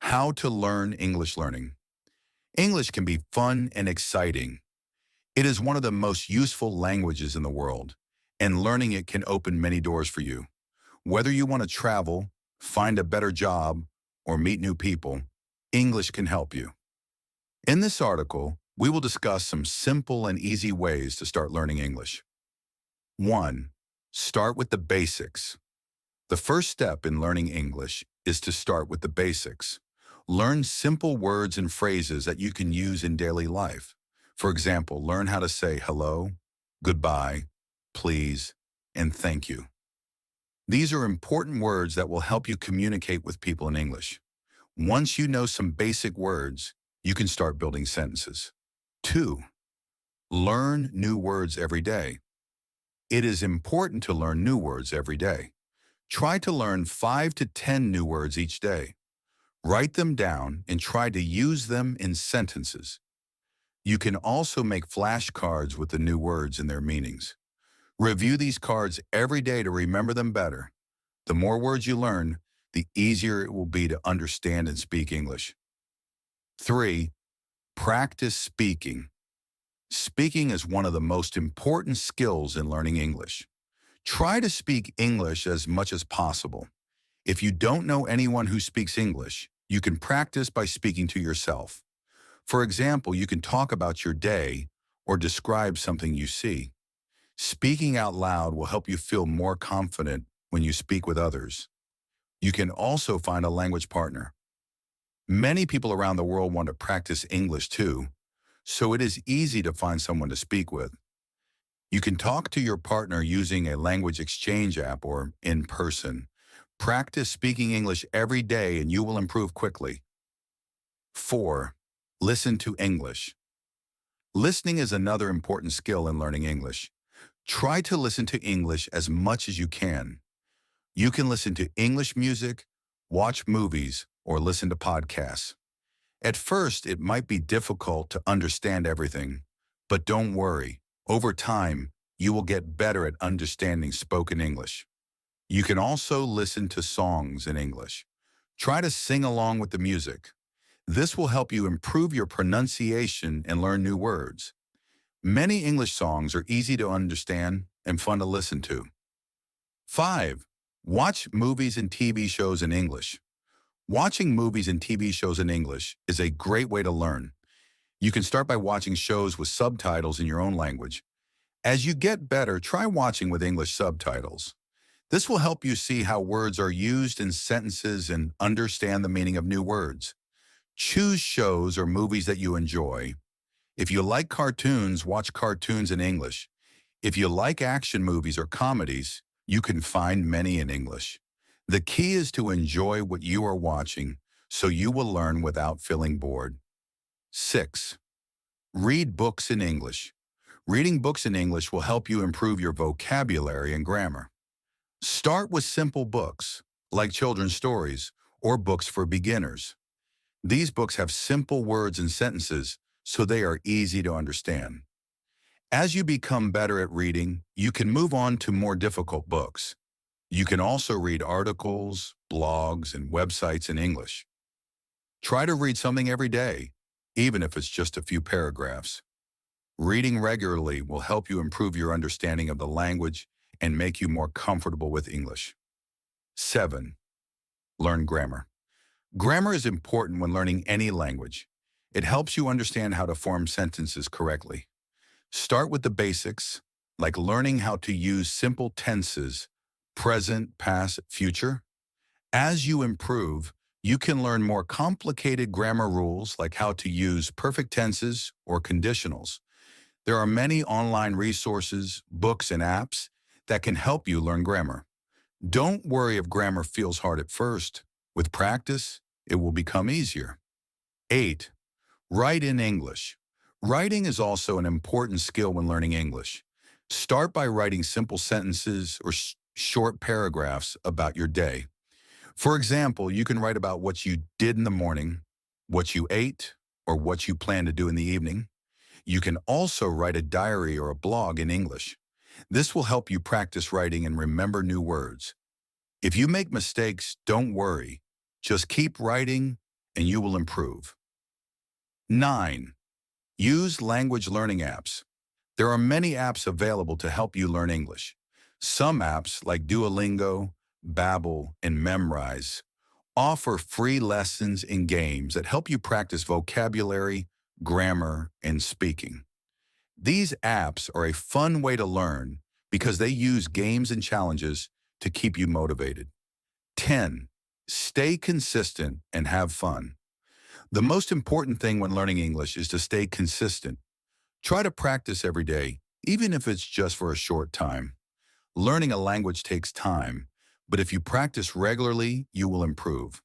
How to learn English learning. English can be fun and exciting. It is one of the most useful languages in the world, and learning it can open many doors for you. Whether you want to travel, find a better job, or meet new people, English can help you. In this article, we will discuss some simple and easy ways to start learning English. 1. Start with the basics. The first step in learning English is to start with the basics. Learn simple words and phrases that you can use in daily life. For example, learn how to say hello, goodbye, please, and thank you. These are important words that will help you communicate with people in English. Once you know some basic words, you can start building sentences. 2. Learn new words every day. It is important to learn new words every day. Try to learn 5 to 10 new words each day. Write them down and try to use them in sentences. You can also make flashcards with the new words and their meanings. Review these cards every day to remember them better. The more words you learn, the easier it will be to understand and speak English. 3. Practice speaking. Speaking is one of the most important skills in learning English. Try to speak English as much as possible. If you don't know anyone who speaks English, you can practice by speaking to yourself. For example, you can talk about your day or describe something you see. Speaking out loud will help you feel more confident when you speak with others. You can also find a language partner. Many people around the world want to practice English too, so it is easy to find someone to speak with. You can talk to your partner using a language exchange app or in person. Practice speaking English every day and you will improve quickly. 4. Listen to English. Listening is another important skill in learning English. Try to listen to English as much as you can. You can listen to English music, watch movies, or listen to podcasts. At first, it might be difficult to understand everything, but don't worry. Over time, you will get better at understanding spoken English. You can also listen to songs in English. Try to sing along with the music. This will help you improve your pronunciation and learn new words. Many English songs are easy to understand and fun to listen to. 5. Watch movies and TV shows in English. Watching movies and TV shows in English is a great way to learn. You can start by watching shows with subtitles in your own language. As you get better, try watching with English subtitles. This will help you see how words are used in sentences and understand the meaning of new words. Choose shows or movies that you enjoy. If you like cartoons, watch cartoons in English. If you like action movies or comedies, you can find many in English. The key is to enjoy what you are watching so you will learn without feeling bored. 6. Read books in English. Reading books in English will help you improve your vocabulary and grammar. Start with simple books, like children's stories or books for beginners. These books have simple words and sentences, so they are easy to understand. As you become better at reading, you can move on to more difficult books. You can also read articles, blogs, and websites in English. Try to read something every day, even if it's just a few paragraphs. Reading regularly will help you improve your understanding of the language and make you more comfortable with English. 7. Learn grammar. Grammar is important when learning any language. It helps you understand how to form sentences correctly. Start with the basics, like learning how to use simple tenses, present, past, future. As you improve, you can learn more complicated grammar rules like how to use perfect tenses or conditionals. There are many online resources, books, and apps that can help you learn grammar. Don't worry if grammar feels hard at first. With practice, it will become easier. 8. Write in English. Writing is also an important skill when learning English. Start by writing simple sentences or short paragraphs about your day. For example, you can write about what you did in the morning, what you ate, or what you plan to do in the evening. You can also write a diary or a blog in English. This will help you practice writing and remember new words. If you make mistakes, don't worry. Just keep writing and you will improve. 9. Use language learning apps. There are many apps available to help you learn English. Some apps like Duolingo, Babbel, and Memrise offer free lessons and games that help you practice vocabulary, grammar, and speaking. These apps are a fun way to learn because they use games and challenges to keep you motivated. 10. Stay consistent and have fun. The most important thing when learning English is to stay consistent. Try to practice every day, even if it's just for a short time. Learning a language takes time, but if you practice regularly, you will improve.